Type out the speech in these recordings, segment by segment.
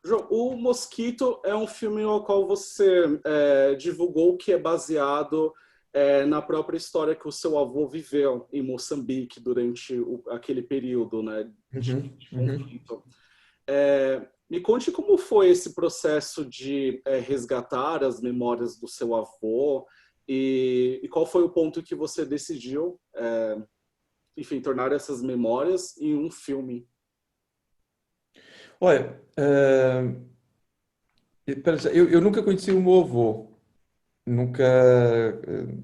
João, o Mosquito é um filme ao qual você divulgou que é baseado na própria história que o seu avô viveu em Moçambique durante aquele período, né, Uhum, de uhum. conflito. Me conte como foi esse processo de resgatar as memórias do seu avô e qual foi o ponto que você decidiu, enfim, tornar essas memórias em um filme. Olha, eu nunca conheci o meu avô. Nunca,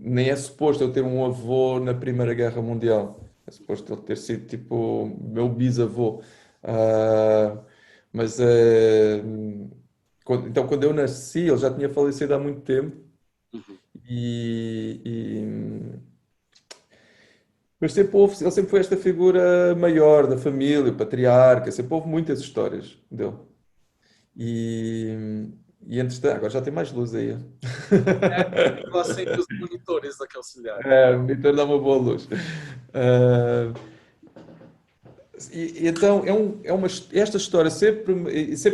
nem é suposto eu ter um avô na Primeira Guerra Mundial. É suposto ele ter sido tipo meu bisavô. Ah, mas então quando eu nasci, ele já tinha falecido há muito tempo. Uhum. E, mas sempre ele sempre foi esta figura maior da família, o patriarca. Sempre houve muitas histórias dele. E, e entretanto, agora já tem mais luz aí. Eu acende os monitores aqui auxiliares. É, o monitor dá uma boa luz. Ah, então, esta história sempre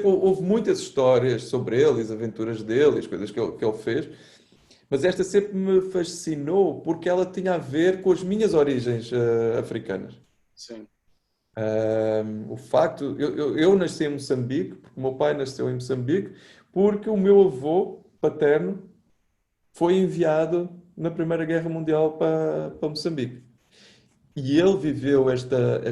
houve muitas histórias sobre ele, as aventuras dele, as coisas que ele fez, mas esta sempre me fascinou porque ela tinha a ver com as minhas origens africanas. Sim. O facto, eu nasci em Moçambique, porque o meu pai nasceu em Moçambique, porque o meu avô paterno foi enviado na Primeira Guerra Mundial para Moçambique. E ele viveu esta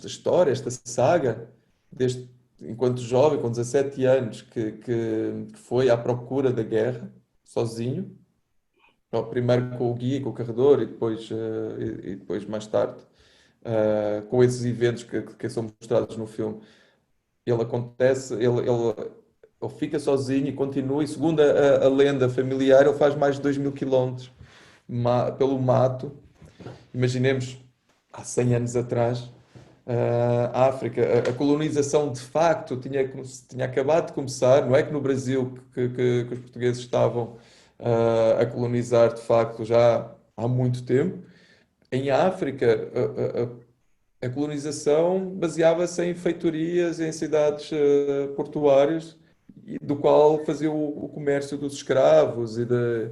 história, esta saga, desde, enquanto jovem, com 17 anos, que foi à procura da guerra, sozinho, primeiro com o guia, com o carregador, e depois mais tarde, com esses eventos que são mostrados no filme. Ele acontece, ele fica sozinho e continua, e segundo a lenda familiar, ele faz mais de 2000 quilómetros pelo mato. Imaginemos, há 100 anos atrás, a África, a colonização de facto tinha acabado de começar, não é que no Brasil que os portugueses estavam a colonizar de facto já há muito tempo. Em África, a colonização baseava-se em feitorias, em cidades portuárias, do qual fazia o comércio dos escravos e do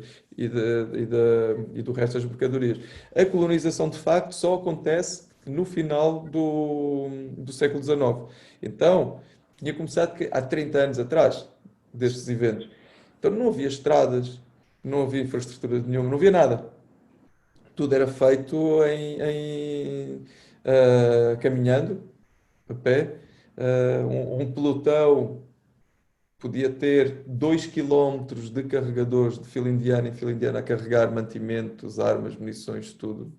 resto das mercadorias. A colonização, de facto, só acontece no final do século XIX. Então, tinha começado há 30 anos atrás destes eventos. Então, não havia estradas, não havia infraestrutura nenhuma, não havia nada. Tudo era feito caminhando, a pé. Um pelotão podia ter 2 quilómetros de carregadores de fila indiana em fila indiana a carregar mantimentos, armas, munições, tudo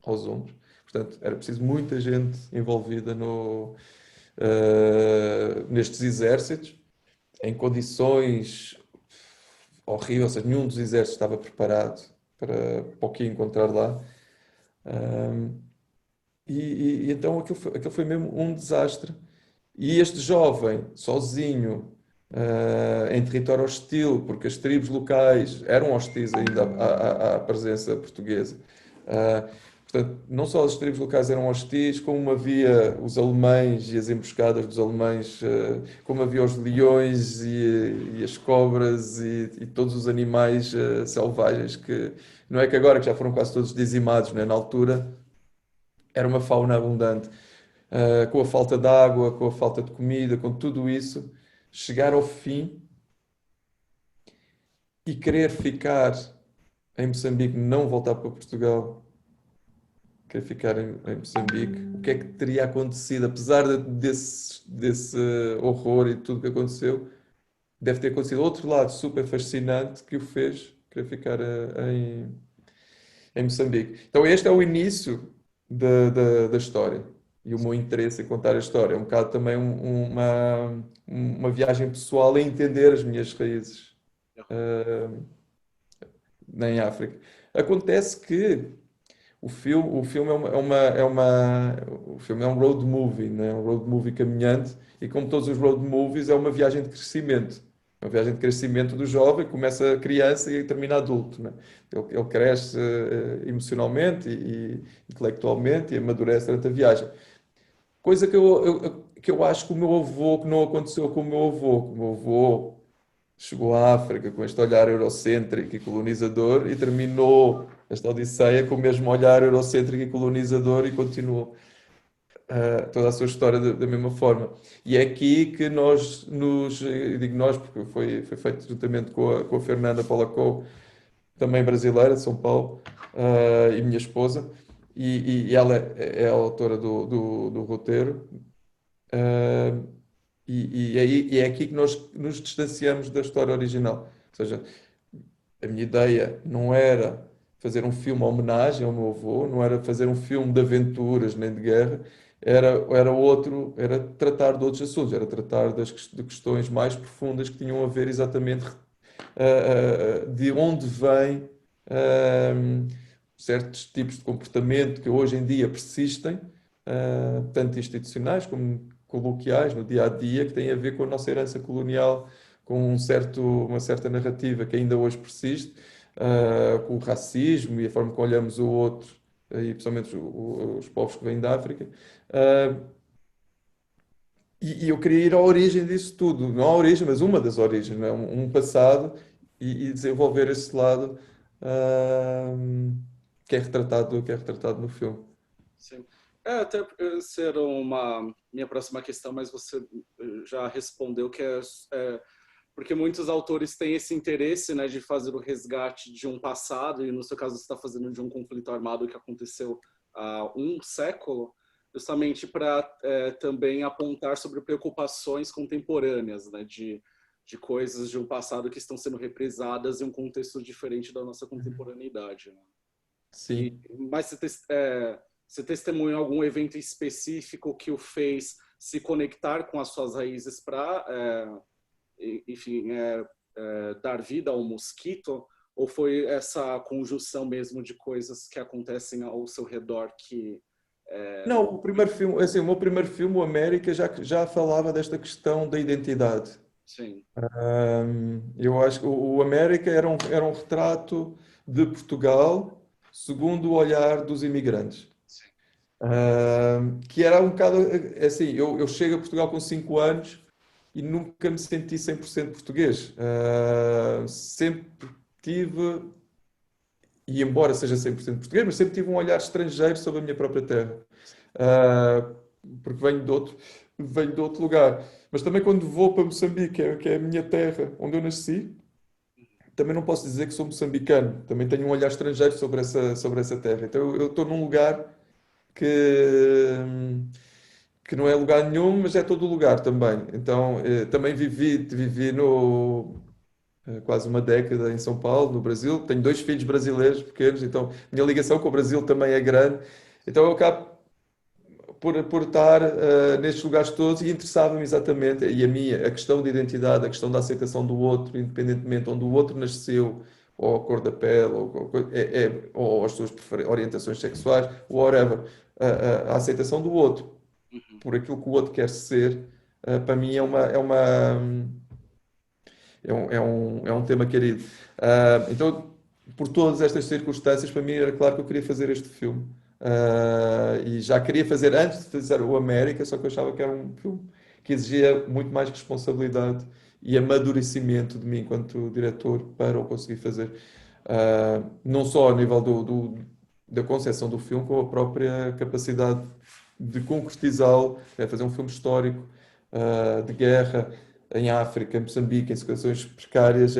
aos ombros. Portanto, era preciso muita gente envolvida nestes exércitos, em condições horríveis, ou seja, nenhum dos exércitos estava preparado para o que ia encontrar lá. Um, então aquilo foi mesmo um desastre. E este jovem, sozinho, em território hostil, porque as tribos locais eram hostis ainda à presença portuguesa. Ah, Portanto, não só as tribos locais eram hostis, como havia os alemães e as emboscadas dos alemães, como havia os leões e as cobras e todos os animais selvagens que não é que agora que já foram quase todos dizimados, né? Na altura era uma fauna abundante. Com a falta de água, com a falta de comida, com tudo isso, chegar ao fim e querer ficar em Moçambique, não voltar para Portugal, querer ficar em Moçambique, o que é que teria acontecido, apesar desse horror e tudo que aconteceu, deve ter acontecido outro lado super fascinante que o fez querer ficar em Moçambique. Então este é o início da história e o meu interesse em contar a história. É um bocado também uma viagem pessoal a entender as minhas raízes uh, em África. Acontece que o filme o filme é um road movie, né? Um road movie caminhante e como todos os road movies é uma viagem de crescimento. Uma viagem de crescimento do jovem, começa criança e termina adulto, né? Ele cresce emocionalmente e intelectualmente e amadurece durante a viagem. Coisa que que eu acho que o meu avô, que não aconteceu com o meu avô, que o meu avô chegou à África com este olhar eurocêntrico e colonizador e terminou esta odisseia com o mesmo olhar eurocêntrico e colonizador e continuou toda a sua história da mesma forma. E é aqui que eu digo nós porque foi feito juntamente com a Fernanda Polacou, também brasileira, de São Paulo, e minha esposa, e ela é a autora do roteiro. Uh, e é aqui que nós nos distanciamos da história original. Ou seja, a minha ideia não era fazer um filme em homenagem ao meu avô, não era fazer um filme de aventuras nem de guerra, era tratar de outros assuntos, era tratar de questões mais profundas que tinham a ver exatamente de onde vêm certos tipos de comportamento que hoje em dia persistem, tanto institucionais como coloquiais, no dia a dia, que têm a ver com a nossa herança colonial, com uma certa narrativa que ainda hoje persiste, com o racismo e a forma como olhamos o outro, e principalmente os povos que vêm da África. E eu queria ir à origem disso tudo, não à origem, mas uma das origens, não é? Um passado e desenvolver esse lado, que é retratado no filme. Sim. Até ser uma minha próxima questão, mas você já respondeu que porque muitos autores têm esse interesse, né, de fazer o resgate de um passado, e no seu caso você está fazendo de um conflito armado que aconteceu há um século, justamente para também apontar sobre preocupações contemporâneas, né, de coisas de um passado que estão sendo reprisadas em um contexto diferente da nossa contemporaneidade, né? Sim. Mas você testemunhou algum evento específico que o fez se conectar com as suas raízes para enfim, dar vida ao mosquito? Ou foi essa conjunção mesmo de coisas que acontecem ao seu redor que... Não, o primeiro filme, assim, o meu primeiro filme, o América, já falava desta questão da identidade. Sim, Eu acho que o América era um retrato de Portugal segundo o olhar dos imigrantes. sim. Que era um bocado assim, eu chego a Portugal com 5 anos e nunca me senti 100% português. Sempre tive, e embora seja 100% português, mas sempre tive um olhar estrangeiro sobre a minha própria terra. Ah, porque venho de outro lugar. Mas também quando vou para Moçambique, que é a minha terra, onde eu nasci, também não posso dizer que sou moçambicano. Também tenho um olhar estrangeiro sobre essa terra. Então eu estou num lugar que, que não é lugar nenhum, mas é todo lugar também. Então também vivi quase uma década em São Paulo, no Brasil. Tenho 2 filhos brasileiros pequenos, então a minha ligação com o Brasil também é grande. Então eu acabo por estar nestes lugares todos e interessava-me exatamente, e a questão de identidade, a questão da aceitação do outro, independentemente onde o outro nasceu, ou a cor da pele, ou as suas orientações sexuais, whatever, a aceitação do outro Uhum. por aquilo que o outro quer ser, para mim é um tema querido. Então, por todas estas circunstâncias, para mim era claro que eu queria fazer este filme. E já queria fazer antes de fazer o América, só que eu achava que era um filme que exigia muito mais responsabilidade e amadurecimento de mim enquanto diretor para o conseguir fazer. Não só a nível da concepção do filme, como a própria capacidade de concretizá-lo, fazer um filme histórico, de guerra em África, em Moçambique, em situações precárias,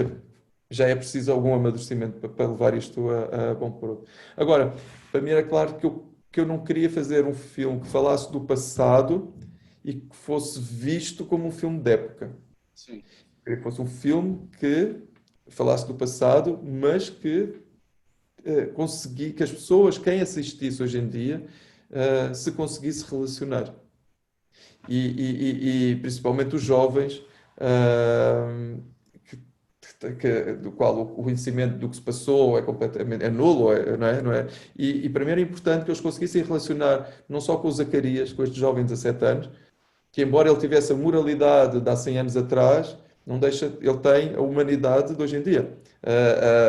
já é preciso algum amadurecimento para levar isto a bom porto. Agora, para mim era claro que eu não queria fazer um filme que falasse do passado e que fosse visto como um filme de época. Sim. Queria que fosse um filme que falasse do passado, mas que que as pessoas, quem assistisse hoje em dia, se conseguisse relacionar. E principalmente os jovens, uh, do qual o conhecimento do que se passou é completamente nulo, não é? E para mim era importante que eles conseguissem relacionar não só com o Zacarias, com este jovem de 17 anos, que embora ele tivesse a moralidade de há 100 anos atrás, não deixa, ele tem a humanidade de hoje em dia.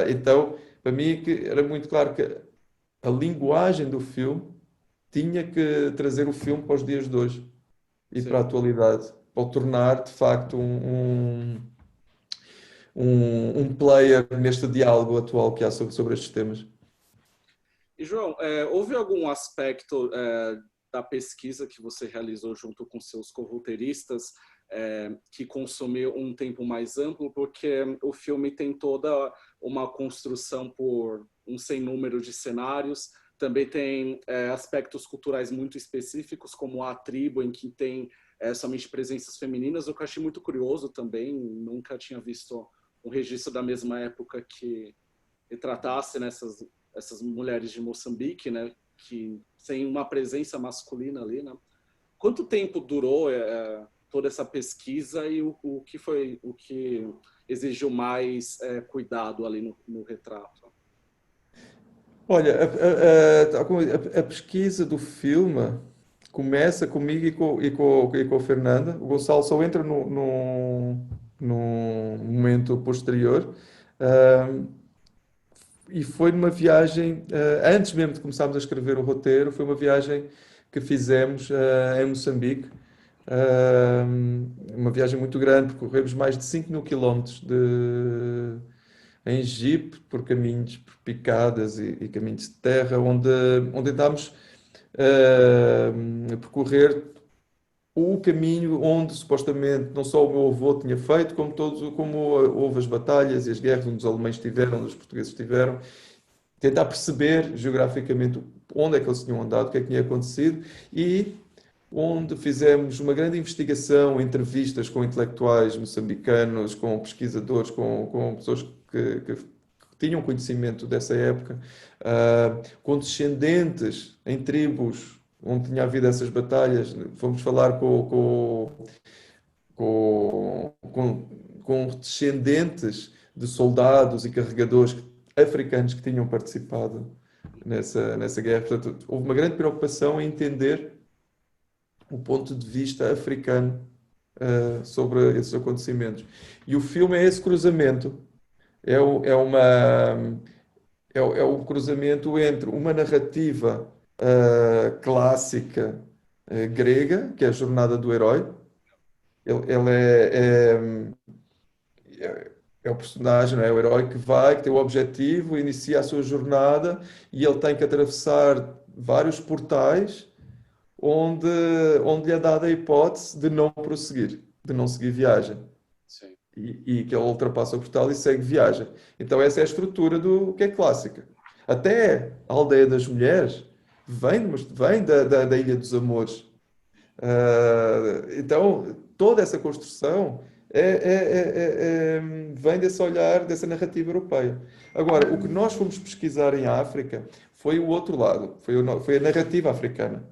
Então, para mim era muito claro que a linguagem do filme tinha que trazer o filme para os dias de hoje. e para a Sim. atualidade, para o tornar de facto um player neste diálogo atual que há sobre estes temas. E, João, houve algum aspecto da pesquisa que você realizou junto com seus corroteiristas que consumiu um tempo mais amplo? Porque o filme tem toda uma construção por um sem número de cenários, também tem aspectos culturais muito específicos, como a tribo, em que tem somente presenças femininas, o que eu achei muito curioso também, nunca tinha visto um registro da mesma época que retratasse essas mulheres de Moçambique, né, que sem uma presença masculina ali, né? Quanto tempo durou toda essa pesquisa e o que foi o que exigiu mais cuidado ali no retrato? Olha, a pesquisa do filme começa comigo e com a Fernanda. O Gonçalo só entra num momento posterior. Ahm, e foi numa viagem, antes mesmo de começarmos a escrever o roteiro, foi uma viagem que fizemos em Moçambique. Uma viagem muito grande, percorremos mais de 5.000 quilómetros em Jeep, por caminhos, por picadas e caminhos de terra, onde andámos a percorrer o caminho onde supostamente não só o meu avô tinha feito, como houve as batalhas e as guerras onde os alemães estiveram, onde os portugueses estiveram, tentar perceber geograficamente onde é que eles tinham andado, o que é que tinha acontecido e onde fizemos uma grande investigação, entrevistas com intelectuais moçambicanos, com pesquisadores, com pessoas que tinham conhecimento dessa época, com descendentes em tribos onde tinha havido essas batalhas. Fomos falar com descendentes de soldados e carregadores africanos que tinham participado nessa guerra. Portanto, houve uma grande preocupação em entender o ponto de vista africano sobre esses acontecimentos. E o filme é esse cruzamento. É, o- é uma, é um cruzamento entre uma narrativa clássica grega, que é a jornada do herói. Ele é o personagem, não é? O herói que vai, que tem o objetivo, inicia a sua jornada e ele tem que atravessar vários portais onde, onde lhe é dada a hipótese de não prosseguir, de não seguir viagem. Sim. E que ele ultrapassa o portal e segue viagem. Então essa é a estrutura do que é clássica. Até a Aldeia das Mulheres vem da Ilha dos Amores. Então toda essa construção vem desse olhar, dessa narrativa europeia. Agora, o que nós fomos pesquisar em África foi o outro lado, foi a narrativa africana.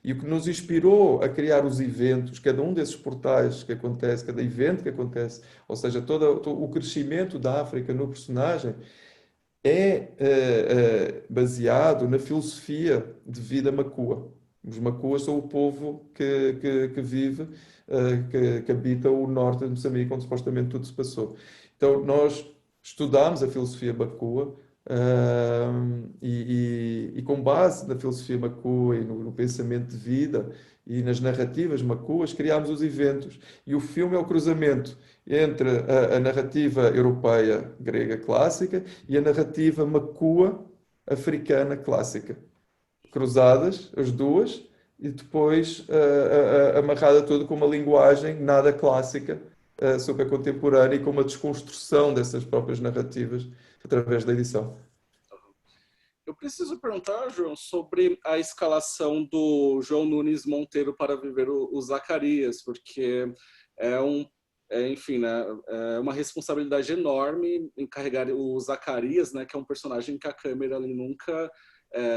E o que nos inspirou a criar os eventos, cada um desses portais que acontece, cada evento que acontece, ou seja, todo o crescimento da África no personagem, é baseado na filosofia de vida macua. Os macuas são o povo que vive, que habita o norte de Moçambique, onde supostamente tudo se passou. Então, nós estudámos a filosofia macua, e com base na filosofia macua e no pensamento de vida e nas narrativas macuas, criámos os eventos. E o filme é o cruzamento entre a narrativa europeia grega clássica e a narrativa macua africana clássica. Cruzadas, as duas, e depois amarrada tudo com uma linguagem nada clássica, super contemporânea e com uma desconstrução dessas próprias narrativas através da edição. Eu preciso perguntar, João, sobre a escalação do João Nunes Monteiro para viver o Zacarias, porque é um, enfim, né, é uma responsabilidade enorme encarregar o Zacarias, né, que é um personagem que a câmera ali nunca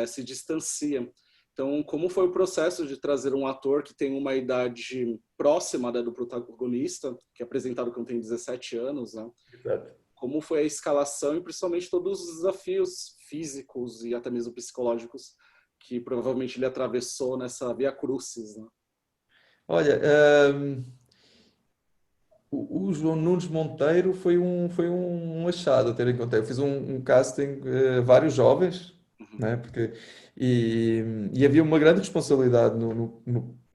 se distancia. Então, como foi o processo de trazer um ator que tem uma idade próxima, né, do protagonista, que é apresentado quando tem 17 anos, né? Exato. Como foi a escalação e principalmente todos os desafios físicos e até mesmo psicológicos que provavelmente ele atravessou nessa via crucis, né? Olha, o João Nunes Monteiro foi um achado a ter em conta. Eu fiz um casting, vários jovens, Uhum. né? E havia uma grande responsabilidade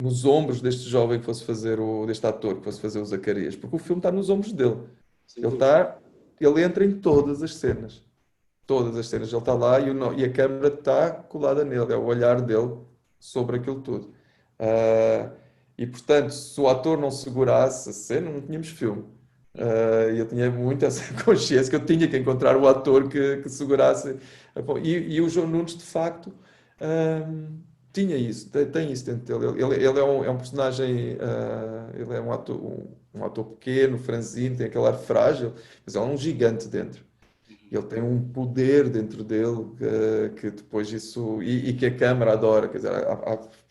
nos ombros deste jovem que fosse fazer deste ator que fosse fazer o Zacarias, porque o filme está nos ombros dele. Sem Ele dúvida. está, ele entra em todas as cenas. Todas as cenas. Ele está lá e a câmera está colada nele. É o olhar dele sobre aquilo tudo. Ah, e portanto, se o ator não segurasse a cena, não tínhamos filme. E eu tinha muito essa consciência que eu tinha que encontrar o ator que segurasse. E o João Nunes, de facto, tinha isso, tem isso dentro dele. Ele é um personagem, ele é um ator pequeno, franzino, tem aquele ar frágil, mas ele é um gigante dentro. Ele tem um poder dentro dele que depois isso. E que a câmara adora. Quer dizer,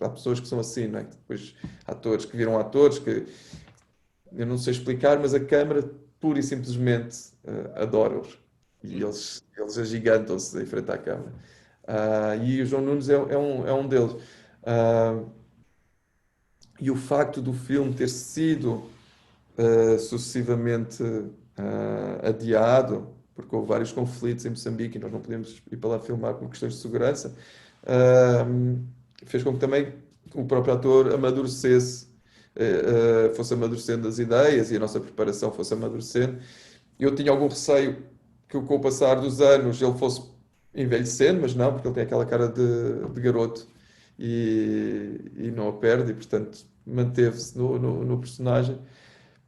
há pessoas que são assim, não é? Que depois, atores que viram atores que eu não sei explicar, mas a câmara pura e simplesmente adora-os. E eles agigantam-se em frente à câmara. E o João Nunes é um deles. Ah, e o facto do filme ter sido sucessivamente adiado, porque houve vários conflitos em Moçambique e nós não podemos ir para lá filmar por questões de segurança, fez com que também o próprio ator amadurecesse, fosse amadurecendo as ideias e a nossa preparação fosse amadurecendo. Eu tinha algum receio que com o passar dos anos ele fosse envelhecendo, mas não, porque ele tem aquela cara de garoto e não a perde, e portanto manteve-se no personagem.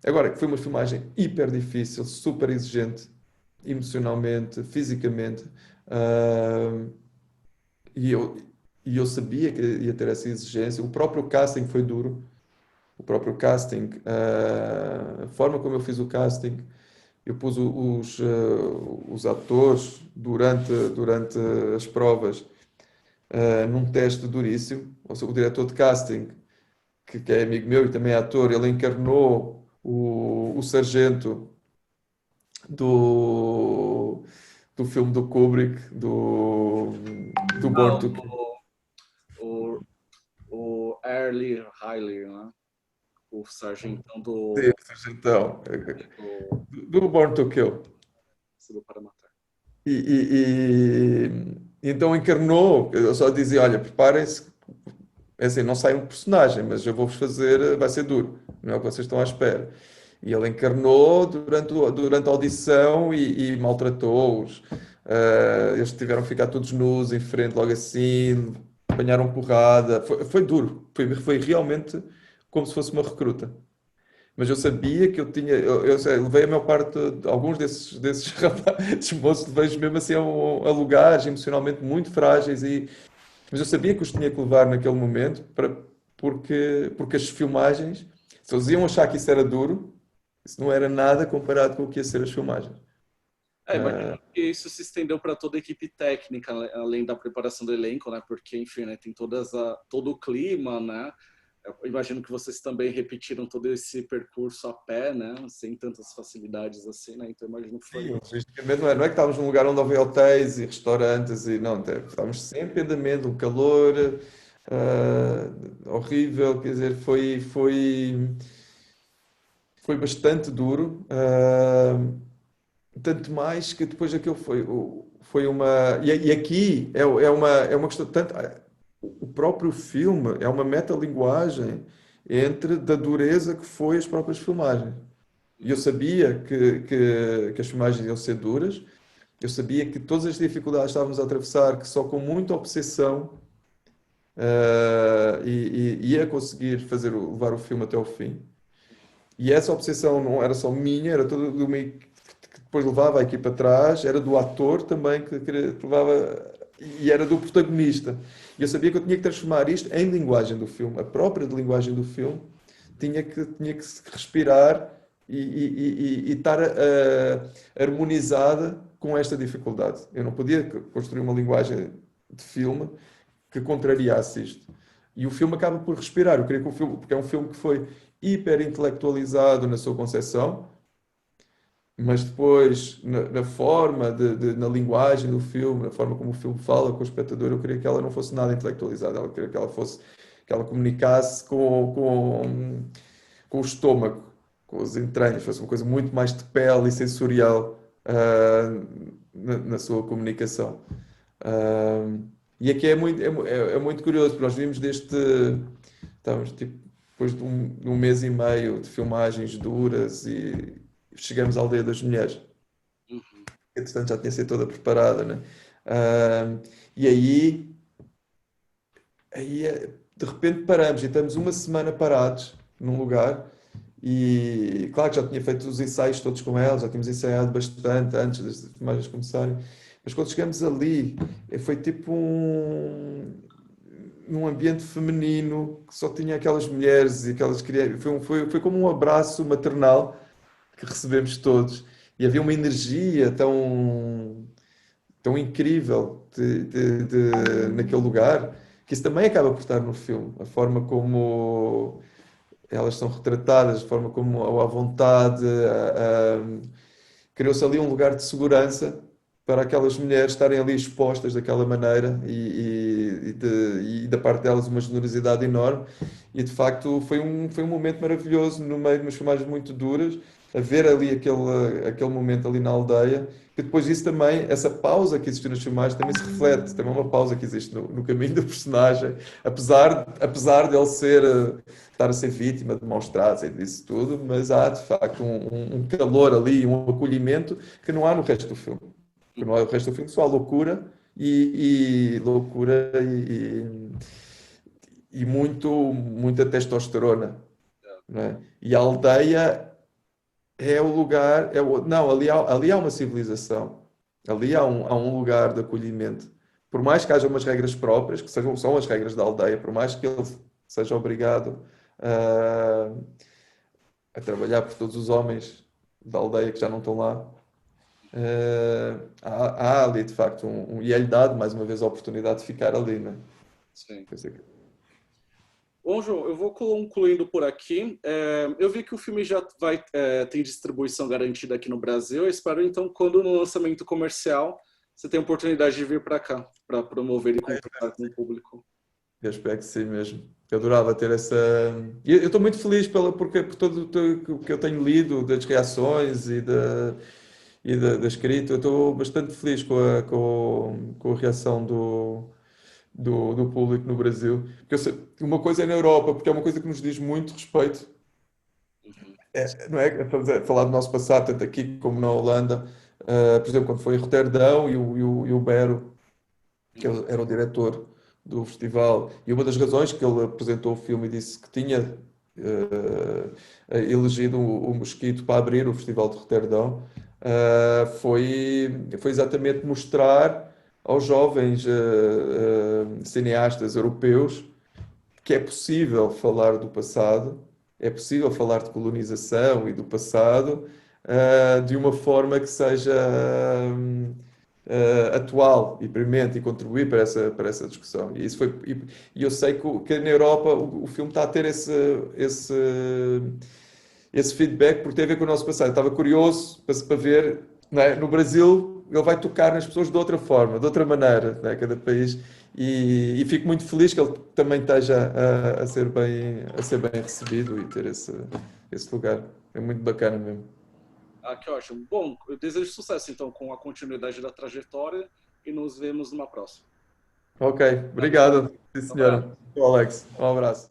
Agora, que foi uma filmagem hiper difícil, super exigente, emocionalmente, fisicamente, ah, e eu, e eu sabia que ia ter essa exigência. O próprio casting foi duro. O próprio casting, a forma como eu fiz o casting, eu pus os atores durante as provas num teste duríssimo. Ou seja, o diretor de casting, que é amigo meu e também é ator, ele encarnou o sargento do, do filme do Kubrick, do Ah, Born to Kill. o, o Early Riley, né? O sargentão Sim, sargentão, do, do Born to Kill. do Para Matar. E então encarnou, eu só dizia, olha, preparem-se, é assim, não sai um personagem, mas eu vou-vos fazer, vai ser duro, não é o que vocês estão à espera. E ele encarnou durante a audição e maltratou-os. Eles tiveram que ficar todos nus em frente, logo assim, apanharam porrada. Foi duro, foi realmente como se fosse uma recruta. Mas eu sabia que eu tinha, eu sei, levei a maior parte, alguns desses rapazes, moços, vejo mesmo assim a lugares emocionalmente muito frágeis, mas eu sabia que os tinha que levar naquele momento, porque as filmagens, se eles iam achar que isso era duro, isso não era nada comparado com o que ia ser as filmagens. Imagino que isso se estendeu para toda a equipe técnica, além da preparação do elenco, né? Porque, enfim, né, tem todo o clima, né? Eu imagino que vocês também repetiram todo esse percurso a pé, né? Sem tantas facilidades assim, né? Então, imagino que Sim, foi. logisticamente não é que estávamos num lugar onde havia hotéis e restaurantes e não, estávamos sempre em andamento, um calor horrível, quer dizer, foi bastante duro. Tanto mais que depois aquilo foi uma. E aqui é uma questão. O próprio filme é uma metalinguagem entre da dureza que foi as próprias filmagens. E eu sabia que as filmagens iam ser duras, eu sabia que todas as dificuldades que estávamos a atravessar, que só com muita obsessão ia conseguir levar o filme até ao fim. E essa obsessão não era só minha, era toda de uma que depois levava a equipa atrás, era do ator também que levava, e era do protagonista. E eu sabia que eu tinha que transformar isto em linguagem do filme, a própria linguagem do filme tinha que se respirar e estar harmonizada com esta dificuldade. Eu não podia construir uma linguagem de filme que contrariasse isto. E o filme acaba por respirar. Eu queria que o filme, porque é um filme que foi hiper intelectualizado na sua concepção, mas depois na forma, na linguagem do filme, na forma como o filme fala com o espectador, eu queria que ela não fosse nada intelectualizada. Eu queria que ela fosse, que ela comunicasse com o estômago, com as entranhas, fosse uma coisa muito mais de pele e sensorial, na sua comunicação. E aqui é muito curioso, porque nós vimos Estávamos tipo, depois de um mês e meio de filmagens duras e chegamos à Aldeia das Mulheres. Uhum. Entretanto, já tinha sido toda preparada, né? Ah, e de repente paramos e estamos uma semana parados num lugar e claro que já tinha feito os ensaios todos com ela, já tínhamos ensaiado bastante antes das filmagens começarem, mas quando chegamos ali foi tipo num ambiente feminino que só tinha aquelas mulheres e aquelas crianças, foi como um abraço maternal que recebemos todos e havia uma energia tão incrível naquele lugar, que isso também acaba por estar no filme. A forma como elas são retratadas, a forma como à vontade, criou-se ali um lugar de segurança para aquelas mulheres estarem ali expostas daquela maneira e da parte delas uma generosidade enorme. E de facto foi um momento maravilhoso no meio de umas filmagens muito duras, a ver ali aquele momento ali na aldeia, que depois disso também, essa pausa que existiu nas filmagens também se reflete, também é uma pausa que existe no caminho do personagem, apesar de ele estar a ser vítima de maus tratos e disso tudo, mas há de facto um calor ali, um acolhimento que não há no resto do filme. Que não há no resto do filme, só há loucura loucura e muita testosterona, não é? E a aldeia é o lugar, não, ali há uma civilização, ali há um lugar de acolhimento. Por mais que haja umas regras próprias, que são as regras da aldeia, por mais que ele seja obrigado a trabalhar por todos os homens da aldeia que já não estão lá, há ali de facto e é-lhe dado mais uma vez a oportunidade de ficar ali, né? Sim. Quer dizer, Bom, João, eu vou concluindo por aqui. Eu vi que o filme já tem distribuição garantida aqui no Brasil. Eu espero, então, quando no lançamento comercial, você tenha a oportunidade de vir para cá, para promover e conversar com o público. eu espero que sim mesmo. Eu adorava ter essa. E eu estou muito feliz por todo o que eu tenho lido, das reações da escrita. Eu estou bastante feliz com a reação do público no Brasil. Porque eu sei, uma coisa é na Europa, porque é uma coisa que nos diz muito respeito. Não é? Estamos a falar do nosso passado, tanto aqui como na Holanda. Por exemplo, quando foi em Roterdão e o Bero, que ele era o diretor do festival, e uma das razões que ele apresentou o filme e disse que tinha elegido o Mosquito para abrir o Festival de Roterdão, foi exatamente mostrar aos jovens cineastas europeus que é possível falar do passado, é possível falar de colonização e do passado, de uma forma que seja atual e premente e contribuir para essa discussão. E eu sei que na Europa o filme está a ter esse feedback porque tem a ver com o nosso passado. Eu estava curioso para ver, não é? No Brasil ele vai tocar nas pessoas de outra forma, de outra maneira, não é? Cada país. E fico muito feliz que ele também esteja a ser bem recebido e ter esse lugar. É muito bacana mesmo. Ah, que ótimo. Bom, eu desejo sucesso, então, com a continuidade da trajetória e nos vemos numa próxima. Ok, obrigado. Sim, Um abraço. senhora. Alex, um abraço.